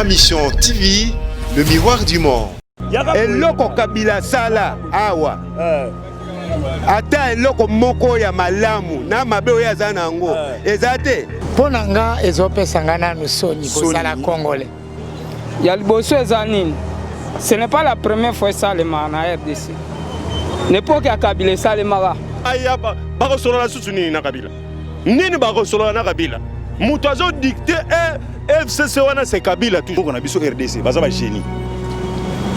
Ma mission TV, le miroir du monde. Eloko Kabila sala awa. Ata eloko moko ya malamu na mabe oya zanango. Ezate. Ponanga ezopesa ngana misoni kosala congolais. Ya liboso ezanini. Ce n'est pas la première fois ça le na RDC. N'époque ya Kabila salemaka. Aya ba solo la soutenu na Kabila. Nini ba solo na Kabila. Mutu azo dicté FCC wana c'est Kabila toujours on a biso RDC baza ba génie.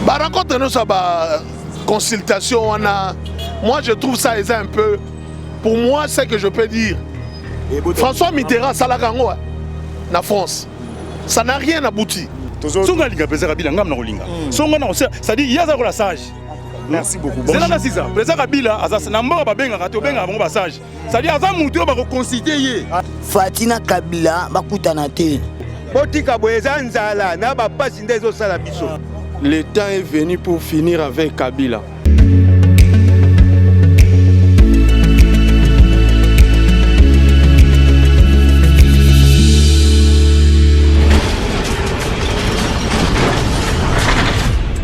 Bah raconte-nous ça bah consultation on a. Moi je trouve ça un peu pour moi c'est que je peux dire. François Mitterrand salakango na France. Ça n'a rien abouti. Songa linga pesa Kabila ngam na kolinga. Songa na ça dit yaza ko la sage. Merci beaucoup. C'est là c'est ça. Président Kabila aza na mboka ba benga ka to benga bango ba sage. Ça dit aza mutu ba ko considérer. Fatina Kabila bakutana te. Botika boyeza nzala na ba pasi ndezo sala biso. Le temps est venu pour finir avec Kabila.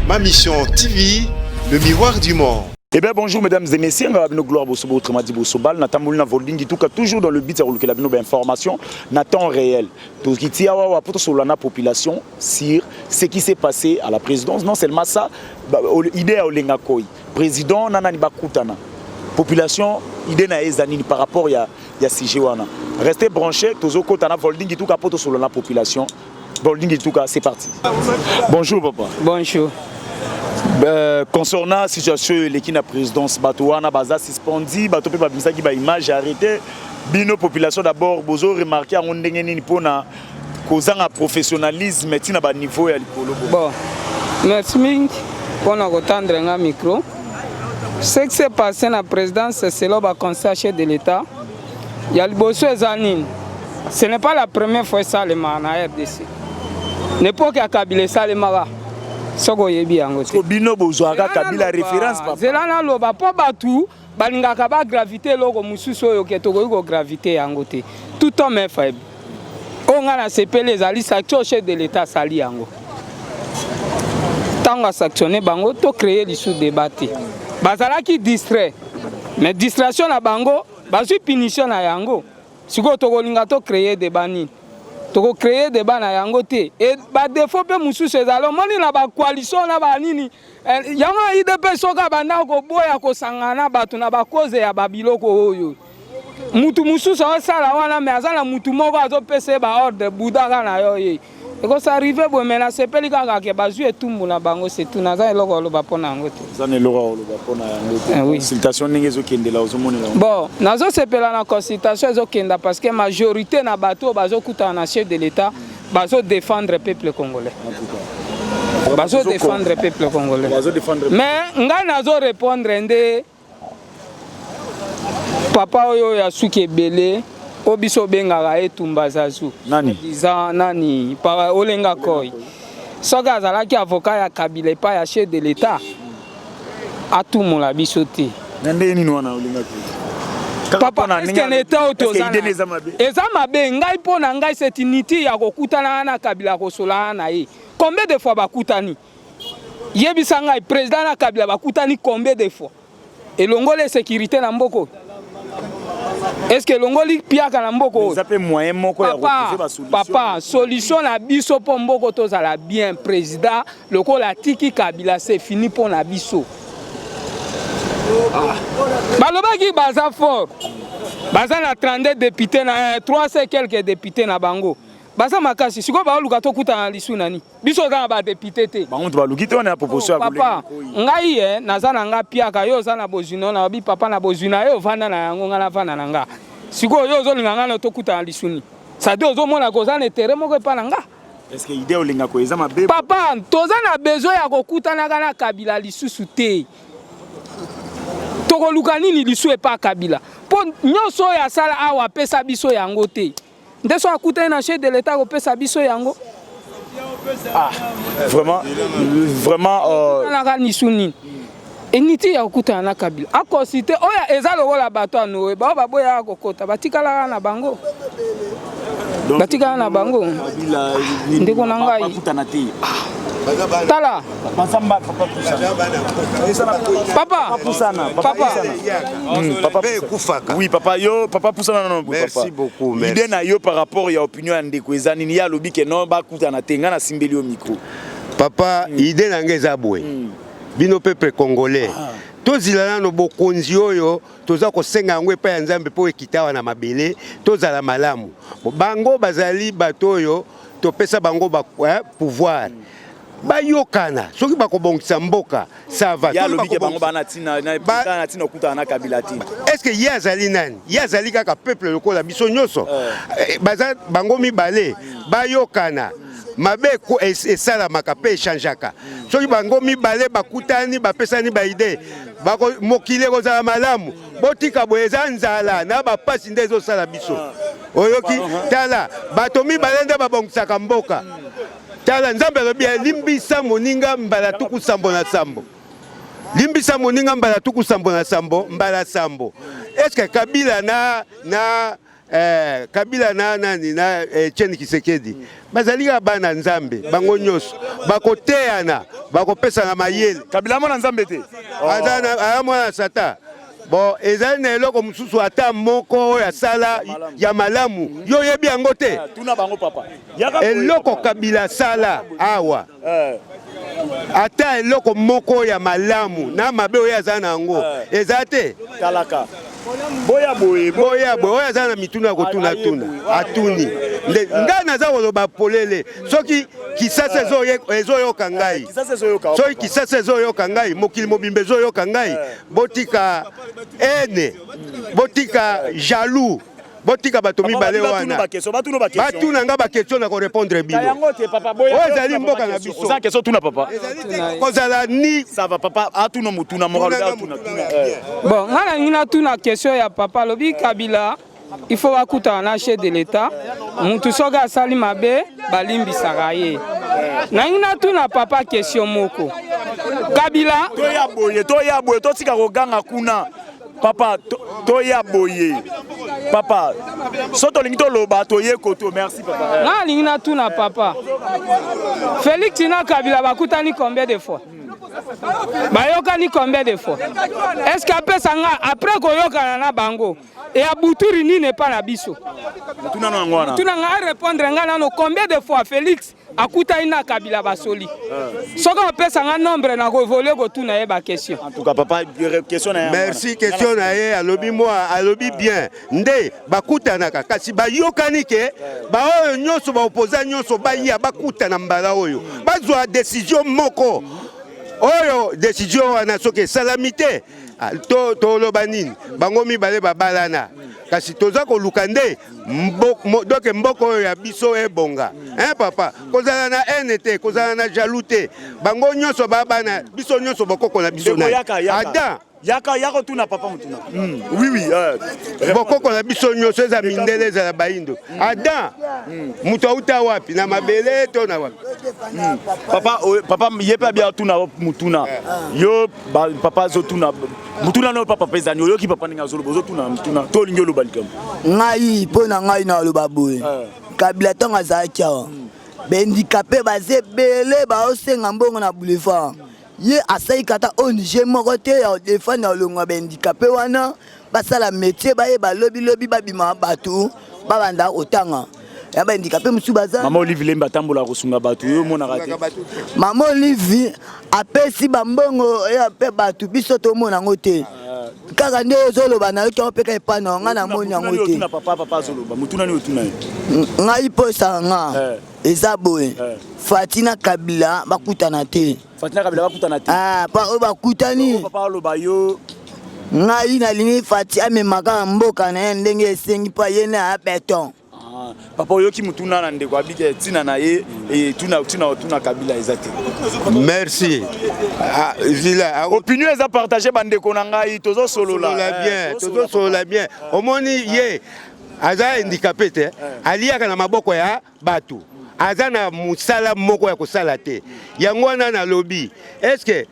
Ma mission TV, le miroir du monde. Eh bien bonjour mesdames et messieurs, nous avons gloire Bosobo Tremadi Bosobal, Natamboul Navolding, tout cas toujours dans le but de la information, na temps réel. Tout ce qui a pour la population sur ce qui s'est passé à la présidence, non seulement ça, idée à Olengakoi, président Nanani Bakutana, population idée na ezanini par rapport à Sijewana. Restez branchés, tous au côté na Volding tout cas pour la population. Volding tout cas, c'est parti. Bonjour papa. Bonjour. Concernant la situation de la présidence, Batouana Baza suspendi, Batoupe Babimsa qui a image arrêtée, Bino population d'abord, Bozo remarqué à Ondengeni Nipona, causant un professionnalisme, mais il y a un niveau à l'Ipolo. Bon, merci pour nous entendre un micro. Ce qui s'est passé dans la présidence, c'est le conseil chef de l'État. Il y a le besoin d'anine. Ce n'est pas la première fois que ça le ma na RDC. N'importe quel Kabila ça le mara. Soko yebi yango te. Bino bozwaka Kabila référence papa. Zelana loba po batu balingaka ba gravité loko mususu oyo ke toko ko gravité yango te. Tout homme est faible. On a sepelé les sanctions chef de l'État sali yango. Tango sanctionné bango to créer les sous-débat. Bazala qui distrait. Mais distraction na bango, bazu punition na yango. Siko toko linga to créer des banni. Toko créer des bana yango te et ba défaut pe mususu ezalo moni na ba coalition na ba nini yango IDP soka banda ko boya ko sangana batu na ba cause ya babiloko oyo mutu mususu osala wana me azala mutu moko azo pese ba ordre budaka na yo ye eko ça arrive bo mena sepeli kaka ke bazu etumbu na bango c'est tout na za eloko lo ba pona yango te za ne eloko lo ba pona yango te consultation ninge zo kendela ozomonela bon nazo sepela na consultation ezo kenda parce que majorité na bato bazo kuta na chef de l'État bazo défendre le peuple congolais bazo défendre le peuple congolais mais nga nazo répondre ndé papa oyo ya suki ebele obiso bengaka etumba zazu nani disant nani para olenga koi soka azalaki avocat ya Kabila pa ya chef de l'État atumula biso te nande nini wana olenga koi papa est-ce que l'État autozana eza mabe ngai pona ngai cette unité ya kokutana na Kabila kosola na ye combien de fois bakutani yebisa ngai président na Kabila bakutani combien de fois et longole sécurité na mboko. Est-ce que l'ongoli piaka na mboko papa solution la biso po mboko tozala bien président lokola tiki Kabila c'est fini pour na biso balobaki baza fort baza na 32 députés na 300 quelques députés na bango baza makasi siko ba luka to kuta na lisu nani biso za ba député te bango to baluki te na proposition ya papa ngai naza na nga piaka yo za na bozino na bi papa na bozina yo vanda na yango nga na vanda na nga siko yo zo linga nga to kuta na lisu ni ça doit zo mona ko za na terrain moko pa na nga est-ce que idée olinga ko eza mabe papa toza na besoin ya ko kuta na kana Kabila lisusu te toko luka nini lisu e pa Kabila po nyoso ya sala awa pesa biso yango te ndeso akuta na chef de l'État ko pesa biso yango vraiment na nisuni eniti ya okuta na Kabila akosite oya eza lokola bato anowe ba boya akokota batikala na bango batika na bango ndeko na ngai tala papa oui papa yo papa poussana non merci beaucoup merci idée na yo par rapport ya opinion ya ndeko ezani ni ya lobi ke non bakutana te nga na simbeli yo micro papa idée na ngeza boye bino peuple congolais tozila nano bokonzi oyo toza kosenga yango epai ya Nzambe mpo ekitawa na mabele tozala malamu bango bazali bato oyo topesa bango pouvoir bayokana soki bakobongisa mboka sava ya lobi ke bango bana tina okutana na Kabila te est-ce que ye azali nani ye azali kaka peuple lokola biso nyonso baza bango mibale bayokana mabe esalamaka mpe echangeaka soki bango mibale bakutani bapesani baide mokili ekozala malamu botika boye eza nzala na bapasi nde ezosala biso oyoki tala bato mibale nde babongisaka mboka tala Nzambe alobi limbisa moninga mbala tuku sambo na sambo limbisa moninga mbala tuku sambo na sambo mbala sambo est-ce que Kabila na nani na Etienne Tshisekedi bazalika bana Nzambe bango nyonso bakoteyana bakopesana mayele Kabila mwana Nzambe te azana mwana sata bon ezali na eloko mosusu ata moko ya sala ya malamu yo yebi yango te tuna bango papa eloko Kabila sala awa ata eloko moko ya malamu na mabe oyo aza na yango eza te talaka boya boye oyo aza na mituna ya kotuna atuni ngai naza koloba polele soki kisasa ezoyoka ngai soki kisasa ezoyoka ngai mokili mobimba ezoyoka ngai botika ene botika jaloux botika bato mibale wana batuna nga bakestion na korepondre bino oyo ezali mboka na biso kozala ni bon nga nangi natuna question ya papa lobi Kabila il faut bakutana na chef de l'état mutu soki asali mabe balimbisaka ye nangi natuna papa question moko Kabila toya boye totika koganga kuna papa toya boye papa soto lingi to loba toye koto merci papa na lingi na tuna papa Félix na Kabila bakutani combien de fois bayokani combien de fois est-ce qu'après sanga après koyokana na bango et abuturi ni n'est pas na biso tuna na ngwana tuna nga répondre nga nano combien de fois Félix akuta ina Kabila basoli soka opesa nga nombre na ko voler ko tuna ye ba question en tout cas papa question na merci question na ye alobi moi alobi bien nde bakutanaka kasi bayokani ke ba oyo nyonso ba opposant nyonso baya bakutana mbala oyo bazwa décision moko oyo décision wana soki salamité to loba nini bango mibale babalana kasi toza koluka nde donc mboko oyo ya biso ebonga papa kozala na haine te kozala na jaloux te bango nyonso babana biso nyonso bokoko na biso na ada yaka tuna papa mutuna oui bokoko na biso nyonso eza mindele ezala baindo ada mutu auta wapi na mabele to na wapi papa yepe bia tuna mutuna yo papa zo tuna mutuna no papa pezani yo ki papa ninga zolo bozo tuna mutuna to lingi lo balikam ngai pona ngai na lo baboye Kabila tonga za kya bendikapé baze bele ba osenga mbongo na boulevard ye asai kata ONG moko te ya défendre na longa bendikapé wana basala métier baye balobi babima bato babanda otanga ya bendikapé musu baza Maman Olive Lemba tambola kosunga bato yo mona kate Maman Olive apesi bambongo ya pe bato biso to mona ngote kaka nde ezoloba na yo to peka epana nga na moni yango te papa zoloba mutuna ni otuna ngai posa nga eza boye Fatina Kabila bakutana te Fatina Kabila bakutana te pa o bakutani papa loba yo ngai na lini Fati amemaka mboka na ndenge esengi pa ye na beton papa oyoki mutuna na ndeko abike tina na ye et tuna Kabila ezate merci zila opinion eza partager bandeko na ngai tozo solola bien omoni ye aza handicapé te aliaka na maboko ya batu aza na musala moko ya kosala te yango wana na lobi est-ce que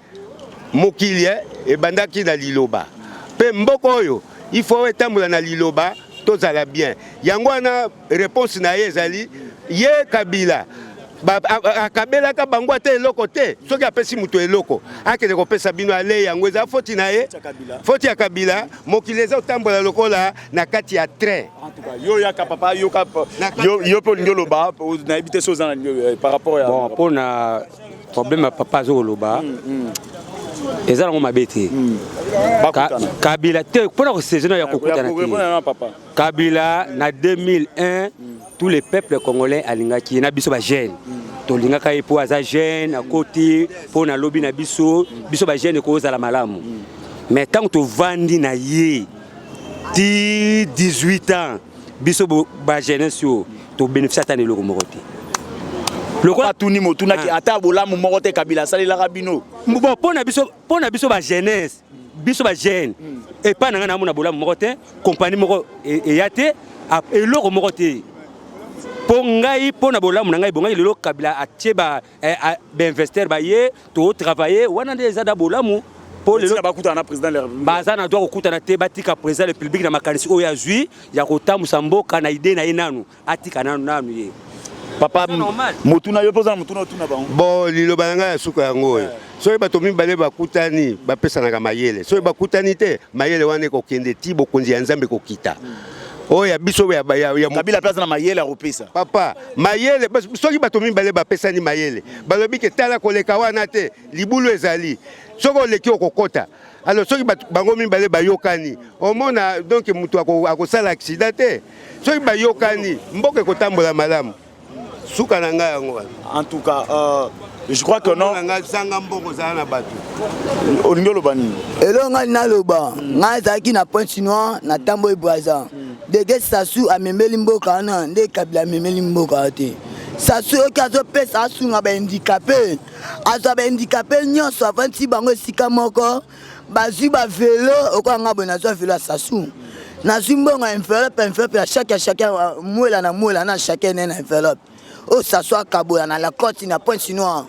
mokili ebandaki na liloba pe mboko oyo il faut etambola na liloba tozala bien. Yango na réponse na ye ezali ye Kabila. Akabela ka bango te eloko te soki apesi muto eloko akende kopesa bino ale yango eza foti na ye foti ya Kabila mokili eza otambola lokola na kati ya train en tout cas yo yaka papa yo pe ngoloba na éviter choses par rapport à bon pour na problème à papa zoloba eza ngo mabete Kabila te pour na saison ya kokutana te Kabila na 2001 tous les peuples congolais alingaki na biso ba jeune tolingaka ye po aza jeune à côté po na lobby na biso ba jeune ko za la malamu mais tant que vandi na ye ti 18 ans biso ba jeunesse yo to bénéficier tane loko mokote lokola tuni motuna ki ata bolamu mokote Kabila salela rabino bon po na biso ba jeunesse biso ba jeune et pas na mona bolamu mokote compagnie moko e yate e loko mokote Pongai pona bolamu ngai bongai lelo Kabila atie ba investir ba ye to travailler wana des ada bolamu pour lelo ba kuta na président la République bazana doit kuta na te batika président la République na makanisi o ya zui ya kotamu samboka na ide na inanu atika nanu ye papa motuna yo poza motuna tuna bango bon lilo balanga ya suka yango soki bato mibale bakutani bapesanaka mayele soki bakutani te mayele wana ekokende ti bokonzi ya Nzambe kokita oya biso ya Kabila place na mayele akopesa papa mayele soki bato mibale bapesani mayele balobi ke tala koleka wana te libulu ezali soki oleki okokota alors soki bango mibale bayokani omona donc mutu akosala accident te soki bayokani mboka ekotambola malamu suka na ngai yango en tout cas je crois que non zanga mboko za na bato olingolo bani elonga naloba ngai zaki na point chinois na tambo ebraza dege Sassou amemeli mboka na nde Kabila amemeli mboka te Sassou okazo pesa asunga ba handicapé azo ba handicapé nyonso avanti bango sika moko bazui ba vélo okanga bona zo vélo Sassou na zimbongo enveloppe à chacun muela na chacun na enveloppe o Sassou akaboya na la côte na point chinois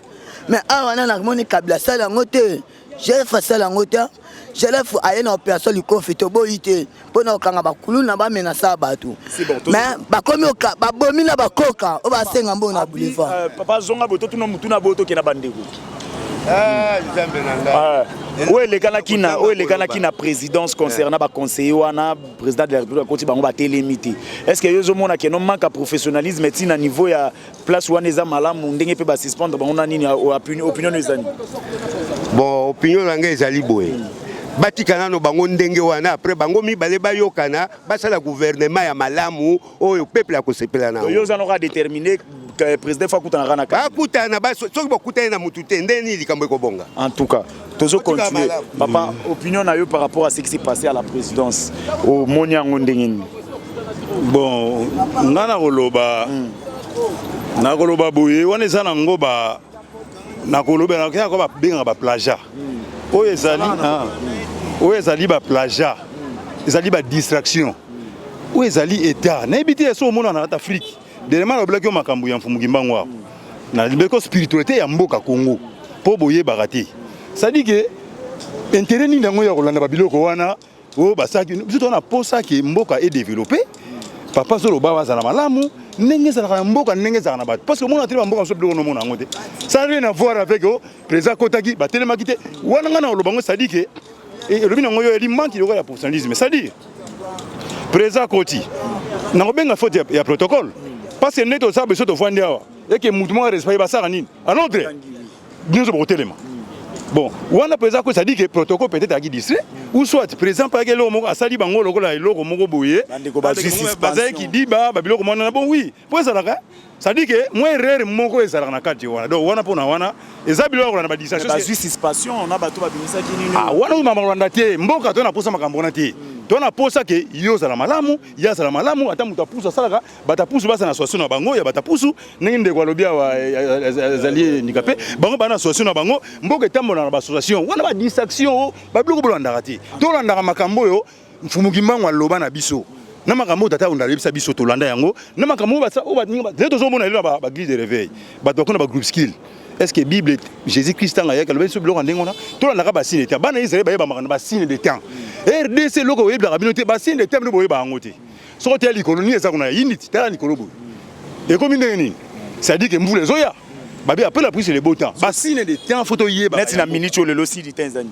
mais awana na moni Kabila sala ngote j'ai fait ça la ngote je l'ai fait à une opération du conflit au boité pour nous quand ba kulu na ba menasa batu mais ba komi oka ba bomi na ba koka o ba senga mbona boulevard papa zonga boto tuna mutuna boto kina bandeko Nzambe nanga o elekana kina présidence concernant ba conseiller wana président de la République koti bango ba télémité est-ce que yozo mona que non manque professionnalisme et na niveau ya place wana eza malamu ndenge pe ba suspendre bango na nini opinion ezani bon opinion nanga ezali boye batikana no bango ndenge wana après bango mibale bayokana basala gouvernement ya malamu oyo peuple akosepela na yo zanoka déterminer que président fa kutana na ka kutana soki bakutana na mutu te ndeni likambo ekobonga en tout cas tozo continuer papa opinion na yo par rapport à ce qui s'est passé à la présidence au monyango ndengeni bon ngana koloba na koloba boye wana eza nango ba na koloba na ko ba benga ba plagiat oyo ezali ba plagiat ezali ba distraction oyo ezali état na ebiti eso omona na Afrique dernièrement na blaki makambo ya mfumu ngimbango na libeko spiritualité ya mboka Congo po boye bagati ça dit que intérêt ni ndango ya kolanda ba biloko wana o basaki biso na posa ki mboka est développé papa zolo baba za na malamu ndenge za na mboka ndenge za na bato parce que mona tele mboka so biloko no mona ngote ça rien à voir avec président Kotaki ba tele makite wana ngana olobango ça dit que et le bino ngoyo eli manki yoko ya professionnalisme ça dit président Koti na obenga faute ya protocole parce que neto ça beso to fandi awa et que mouvement respect ba ça nini à l'autre nous sommes au téléma bon wana président Koti ça dit que protocole peut-être à qui distrait ou soit président pas que l'homme a sali bango lokola eloko moko boye bazai qui dit ba biloko mona bon oui pour ça là ça dit que moi erreur moko ezala na kati wana donc wana pona wana eza biloko na ba distraction ba suspension on a bato ba binisa ki nini ah wana uma manda te mboka to na posa makambo na te to na posa ke yo za la malamu ya za la malamu ata muta pusa salaka bata pusu basa na association na bango ya bata pusu ndenge ndeko lobia wa zali nikape bango bana association na bango mboka etambola na ba association wana ba distraction ba biloko bolanda te to landa makambo yo mfumu kimbango aloba na biso na makambo tata ondalebisa biso tolanda yango na makambo basa o baninga zeto zomona lelo ba grille de réveil bato kuna ba groupe skill est-ce que Bible Jésus Christ anga yaka lobeso biloko ndenge ona tolanda ka ba signe te bana Israël ba makana ba signe de temps RDC loko yebla kabino te ba signe de temps no boyeba yango te so te likolo ni eza kuna initi tala likolo boye et comme ndeni ça dit que mvule zoya babi après la prise c'est le beau temps basine de temps photo yeba net na minute le losi di Tanzanie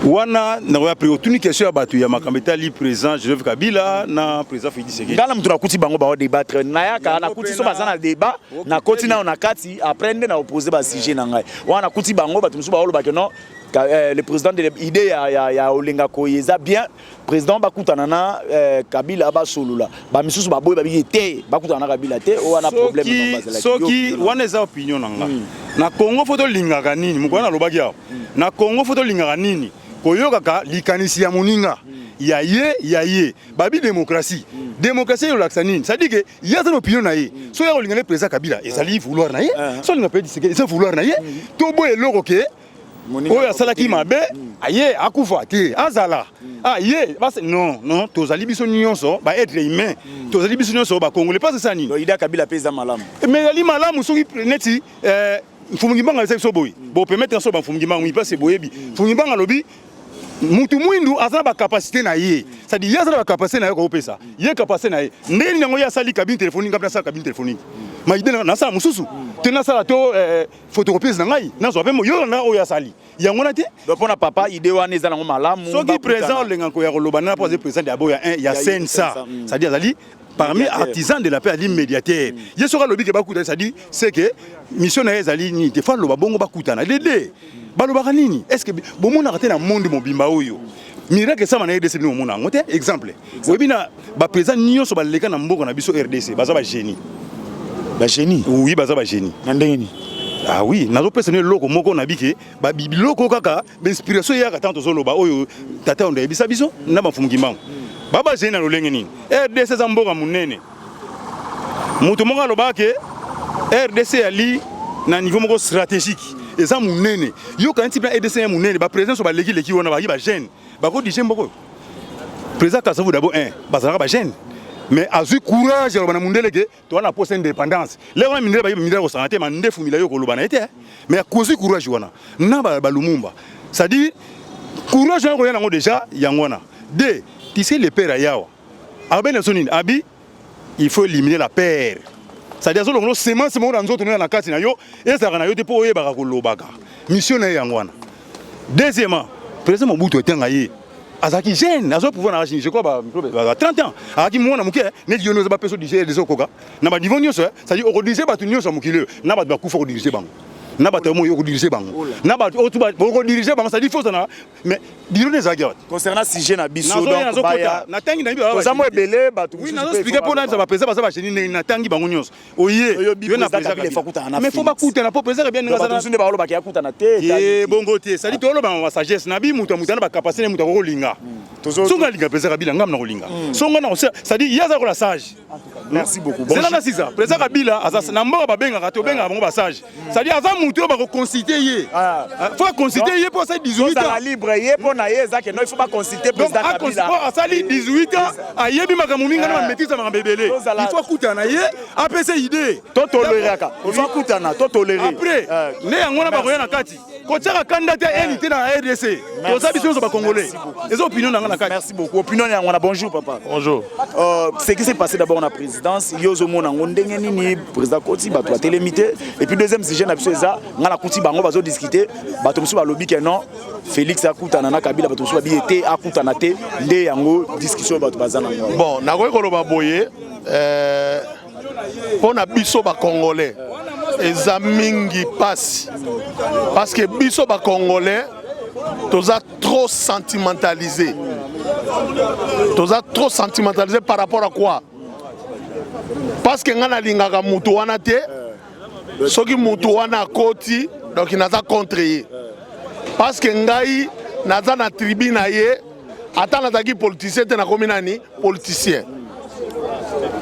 wana na ya prio tuni question ya batu ya makambeta li président Joseph Kabila na président Félix Tshisekedi ngala mtu nakuti bango ba débattre na yaka na kuti so bazana débat na koti na na kati après nde na opposer ba sujet na ngai wana kuti bango batu musu ba oloba que non le président de l'idée ya olenga koyeza bien président bakutana na Kabila ba solula ba misusu ba boy ba bité bakutana na Kabila te wana problème na bazala soki wana za opinion nanga na Congo photo lingaka nini mukwana lobaki yawo na Congo photo lingaka nini koyoka likanisi ya moninga ya ye babi démocratie yo laksanine ça dit que il y a une opinion na ye so ya olingana président Kabila ezali vouloir na ye so linga pedi c'est vouloir na ye to boye loko ke oyo asalaki mabe aye akufa te azala aye non tozali biso nyonso ba être humain tozali biso nyonso ba congolais pas ça nini ida Kabila pesa malamu mais ali malamu soki neti mfumungibanga eza biso boye bo permettre so ba mfumungibanga mi pas c'est boyebi mfumungibanga lobi mutu mwindu azana ba capacité na ye ça dit yazana ba capacité na ye ko pesa ye capacité na ye ndeni nango ya sali cabine téléphonique ngapna sa cabine téléphonique ma idée na sala mususu te na sala to photocopieuse na ngai na zo pe mo yo na o ya sali yango na te donc pona papa idée wana eza nango malamu soki président lenga ko ya loba na poser président ya boya 1 ya sensa ça dit azali parmi artisans de la paix ali médiateur ye soka lobi ke bakuta ça dit c'est que mission na ezali ni te fa loba bongo bakutana dede balobaka nini est-ce que bomona raté na monde mobimba oyo miracle ça na RDC ni omona ngote exemple webina ba président nyonso baleka na mboka na biso RDC baza ba génie oui baza ba génie na ndenge ah oui nazo personne loko moko na bike ba biloko kaka inspiration ya tanto zoloba oyo tata onda ebisa biso na bafungi mango baba génie na lolenge nini RDC za mboka munene mutu moko alobake RDC ali na niveau moko stratégique eza munene yo quand type na RDC munene ba président so ba leki wana ba ba jeune ba ko dije mboko président Kasavu d'abord bazala ba jeune mais azui courage ya bana mundele ke to wana poste indépendance le wana mindele ba mindele ko santé ma ndefu mila yo ko lobana été mais akozi courage wana na ba lumumba ça dit courage ko yana ngo déjà yangona de tissé le père yawa abena sonine abi il faut éliminer la paire c'est-à-dire que nous semence mo dans autres na kati na yo ezaka na yo te po oyeba ko lobaka mission na yangwana deuxièmement président Mobutu etenga ye azaki jeune azo pouvoir na je crois ba 30 ans aki mona muke ne diono za ba peso dije des okoka na ba niveau nyonso c'est-à-dire o dije ba tu nyonso mukile na ba kufa ko dije bango na ba to mo yo ko dije bango na ba o tu ba ko dije bango c'est-à-dire faut ça mais dilo ne za gyot concernant sujet na biso donc baya na tangi na biso za mo ebele ba tu oui na expliquer pour na ba pesa ba ba chenine na tangi bango nyonso oye yo na pesa mais faut ba kuta na po pesa bien nga za na ba lo ba ki akuta na te et bongo te c'est-à-dire to lo ba sagesse na bi mutu na ba capacité mutu ko linga songa linga pesa Kabila ngam na ko linga songa na c'est-à-dire yaza ko la sage merci beaucoup c'est là sisa président Kabila azasa na mboka ba benga to benga bango ba sage c'est-à-dire aza mutu ba ko consulter ye faut consulter ye pour ça 18 ans la libre ye pour na ye ezake non il faut pas consulter président Kabila donc asali 18 ans ayebi makambo minga na maîtrise makambo ebele il faut kutana ye apesa idée to toleraka il faut kutana to tolérer après ne yango na ba koya na kati kotiaka candidat unité na RDC toza biso ba congolais les opinions na ngana kati merci beaucoup opinion ya ngana bonjour papa bonjour ce qui s'est passé d'abord na présidence yozo mona ngondenge nini président Koti bato a télémité et puis deuxième sujet na biso eza ngana kuti bango bazo discuter bato musu ba lobby que non Félix akutana na Kabila bato musu ba biete akutana te nde yango discussion bato bazana bon na ko koloba boye pona biso ba congolais eza mingi passe parce que biso ba congolais toza trop sentimentalisé par rapport à quoi parce que ngana lingaka mutu wana te soki mutu wana koti donc naza contre ye parce que ngai naza na tribu na ye ata nazaki politicien te nakomi nani politicien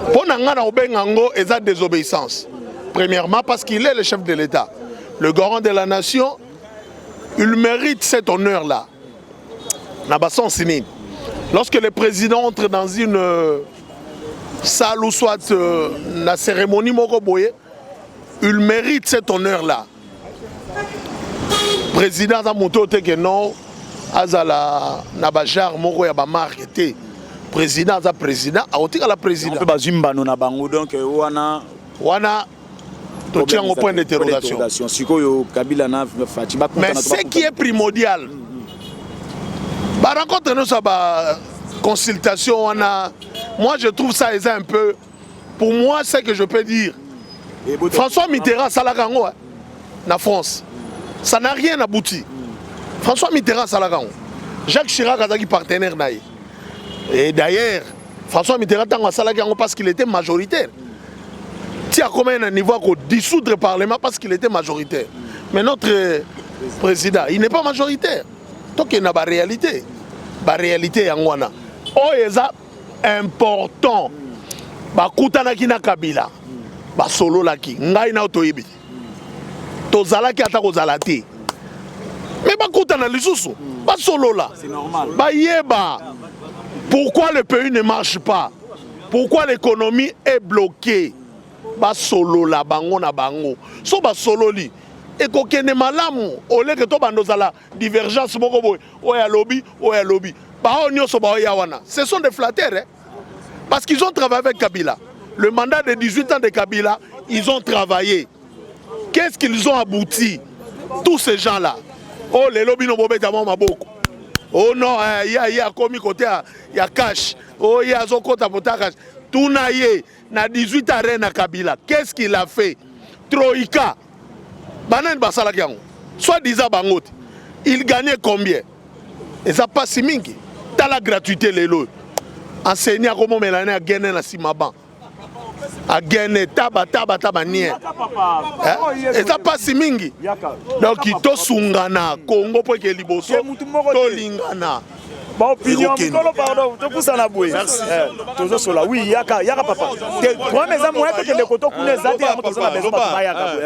mpo na nga na obenga ngo eza désobéissance premièrement parce qu'il est le chef de l'État le garant de la nation il mérite cet honneur là na basens nini lorsque le président entre dans une salle ou soit la cérémonie moko boye il mérite cet honneur là président za moto te que non azala na ba genre moko ya ba marque te président aza président aotikala président mpe bazwi mbano na bango donc wana totiango point d'interrogation sikoyo Kabila na Faci mais ce qui est primordial rencontre nous ba consultation wana moi je trouve ça un peu pour moi c'est que je peux dire François Mitterrand salakango na France ça n'a rien abouti. François Mitterrand salakango Jacques Chirac azaki partenaire naï. Et d'ailleurs, François Mitterrand a salakango parce qu'il était majoritaire. Tu as combien un niveau pour dissoudre le Parlement parce qu'il était majoritaire. Mais notre président, il n'est pas majoritaire. Donc il y a une réalité. La réalité est en oh, c'est important. Bakutana kina Kabila. Ba solo laki. Ngai na otoyibi. Tozalaki ata kozalati. Mais bakutana lisusu. Ba solo là. C'est normal. Ba yeba. Pourquoi le pays ne marche pas? Pourquoi l'économie est bloquée? Ba solo la bango na bango. So ba solo li. Et kokene malamu ole que to bandozala divergence moko boy. Oya lobby, oya lobby. Ba onyo so ba oya wana. Ce sont des flatteurs hein? Parce qu'ils ont travaillé avec Kabila. Le mandat de 18 ans de Kabila, ils ont travaillé. Qu'est-ce qu'ils ont abouti? Tous ces gens-là. Oh les lobbies no bobé d'amon maboko. Oh non, il y a commis côté il y a cash. Oh il y a zokota potakash. Tout naïe na 18 ans na Kabila. Qu'est-ce qu'il a fait? Troïka. Banan basala kiango. Soit disant bangote. Il gagnait combien? Et ça passe mingi. T'as la gratuité les lots. Enseigner comment Mélanie a gagné na Simaban. A gagné taba nie. Et ça passe mingi. Donc il to sungana Congo pour que liboso to lingana. Bon opinion pardon to poussa boy. Tozo sola oui yaka papa. Toi mes amis moi que les koto kuna zate ya moto na besoin ba yaka.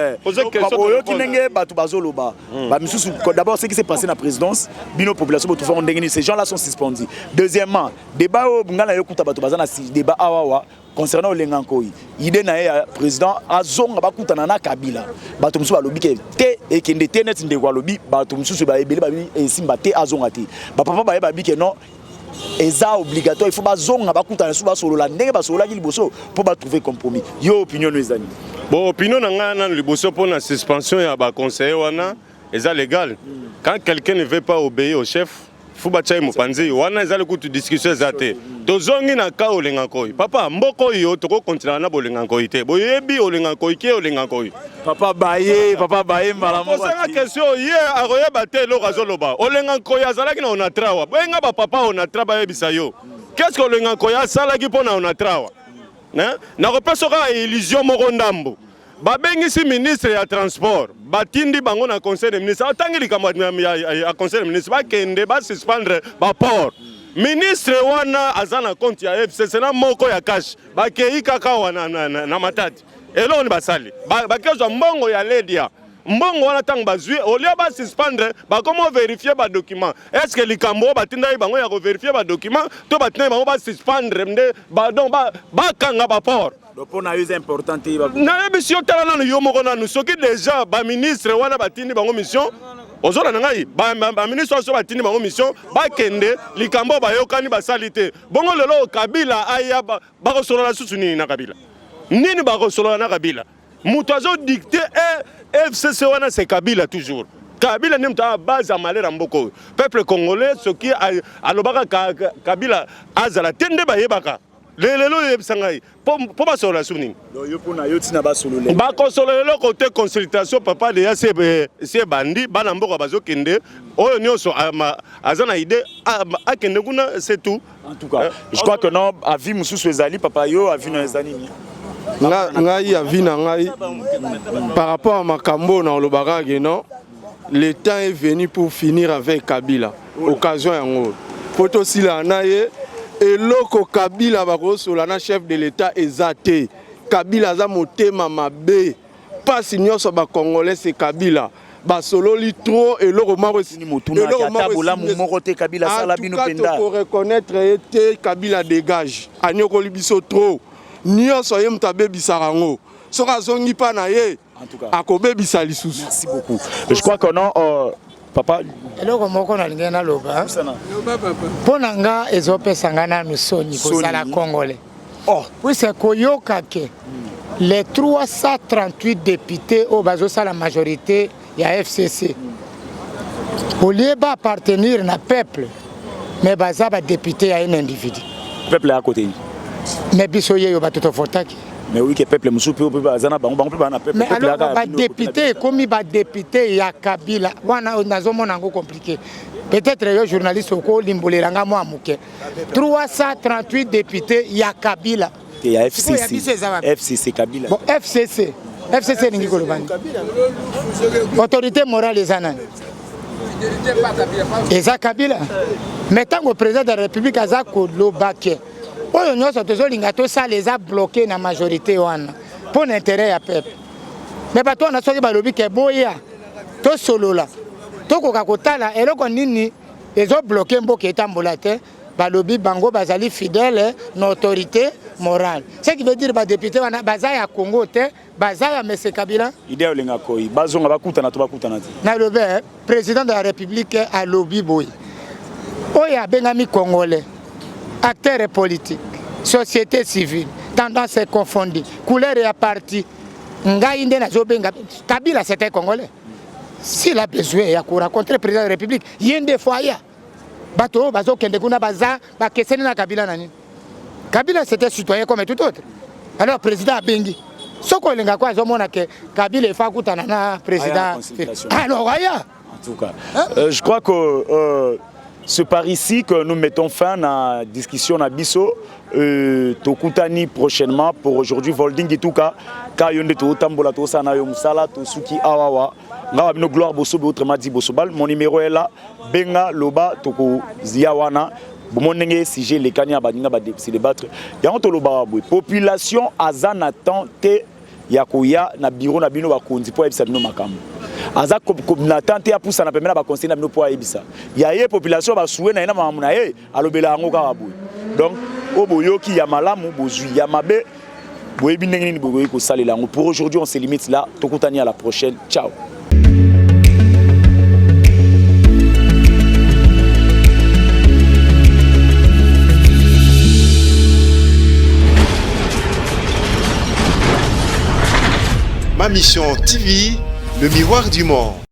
Oyo kinenge batu bazoloba. Ba misusu d'abord ce qui s'est passé na présidence, bino population botu fond ndengeni ces gens là sont suspendus. Deuxièmement, débat au ngala yokuta batu bazana débat awawa concernant Olengankoi. Idée na président azonga bakutana na Kabila. Bato musu balobi ke te et kende te net ndeko lobi bato musu ba ebele ba simba te azonga te. Ba papa ba bi ke non eza obligatoire il faut bazonga bakutana su ba solo la ndenge ba solo la liboso pour ba trouver compromis. Yo opinion nos amis. Bon opinion na na liboso pour la suspension ya ba conseiller wana eza légal. Quand quelqu'un ne veut pas obéir au chef faut battre mopanzi wana eza le coup de discussion zate. Tozongi na ka Olengankoi. Papa mboko yo toko continuer na Olengankoi te. Boyebi Olengankoi ke Olengankoi. Papa baye mbala moko. C'est une question hier aroye baté lo razoloba. Olengankoi azalaki na onatrawa. Benga ba papa onatraba yebisa yo. Qu'est-ce que Olengankoi asalaki pona onatrawa? Na repesoka illusion moko ndambo. Babengisi ministre ya transport batindi bango na conseil des ministres atangi likambo ya conseil des ministres bakende ba suspendre ba port ministre wana azana compte ya FCC na moko ya cash bakei kaka wana na matati elo ni basali bakezwa mbongo ya ledia mbongo wana tang bazui olia ba suspendre ba comment vérifier ba document est-ce que likambo batinda bango ya ko vérifier ba document to batinda bango ba suspendre mde ba donc ba kanga ba port. Pour nous important. Na mission talana yo moko na nous soki déjà ba ministre wana batindi bango mission ozola ngai ba ministre so batindi bango mission ba kende likambo ba yokani ba salite bongo lelo Kabila aya ba ko solola susuni na Kabila nini ba ko solola na Kabila muto azo dicter FCC wana c'est Kabila toujours Kabila ni mta base à malheur mboko peuple congolais ce qui alobaka Kabila azala tende ba yebaka lelo yebsangai po ba solo suni yo pona yo tina ba solo le ba ko solo le côté consultation papa de c'est bandi bana mboko bazo kende oyo nyoso azana idée akende kuna c'est tout en tout cas je crois que non avis mususu ezali papa yo avis na ezali ni ngai avis na ngai par rapport à makambo na olobaka non le temps est venu pour finir avec Kabila occasion yango poto sila naye et loko Kabila bakosola chef de l'État ezate Kabila za motema mabe pas nyonso ba congolais c'est Kabila ba sololi trop et loko maro sini motuna tabola moko te Kabila sala bino penda pour reconnaître été Kabila dégage anyokoli biso trop nyonso ye mtabe bisarango soka zongi pa na ye en tout cas akobebisa lisusu. Merci beaucoup je crois que non papa eloko moko nalingi naloba mpo na nga ezopesa nga nanu soni kozala congolais puise koyoka ke les 338 députés oyo bazosala majorité ya FCC olie baappartenir na peuple mais baza badéputé ya un individu peuple ya côté mais biso yeyo bato tofotaki mais oui que peuple musu pe bazana bango pe bana peuple mais alors badéputé ekomi badéputé ya Kabila wana nazomona yango compliqué peut-être yo journaliste okolimbolelanga mwa moke 338 députés ya Kabila ya FCC Kabila bon FCC ningi kolobani autorité morale eza nani eza Kabila mais tango président de la République aza koloba ke oyo nyonso tozolinga tosala eza bloqué na majorité wana mpo na intérêt ya peuple mais bato wana soki balobi ke boya tosolola tokoka kotala eloko nini ezobloke mboka etambola te balobi bango bazali fidèle na autorité morale ce qui veut dire badéputé wana baza ya Congo te baza ya Mese Kabila idée olinga koi bazonga bakutana to bakutana te nalobi président de la République alobi boye oyo abengami congolais acteurs politiques, société civile, tendance confondue, couleur et parti. Kabila c'était congolais. S'il a besoin de rencontrer le président de la République, il y a des fois. Bato, bazo kende kuna baza, ba keseni na Kabila nani. Kabila c'était citoyen comme tout autre. Alors président Abengi. Soko lenga kwa zomona ke Kabila fa kutana na président. Alors aya. En tout cas, je crois que c'est par ici que nous mettons fin à la discussion à Bisso. Tokutani prochainement pour aujourd'hui Volding et tout cas. Kayonde to tambola to sana yo musala to suki awawa. Nga bino gloire boso be autrement dit bosobal. Mon numéro est là. Benga loba toko ziawana. Bomonenge si j'ai les kanya badinga ba se débattre. Yango to loba boy. Population azan attend te yakoya na bureau na bino ba konzi po ebisa bino makambo. Aza na tante ya poussa na pemela ba conseiller na bino po ebisa. Ya ye population ba soué na ina mamu na ye alobela yango ka boy. Donc oboyoki ya malamu bozui ya mabe boyebi ndenge nini boyoki ko salela yango. Pour aujourd'hui on se limite là. Tokutani à la prochaine. Ciao. Ma mission TV, le miroir du monde.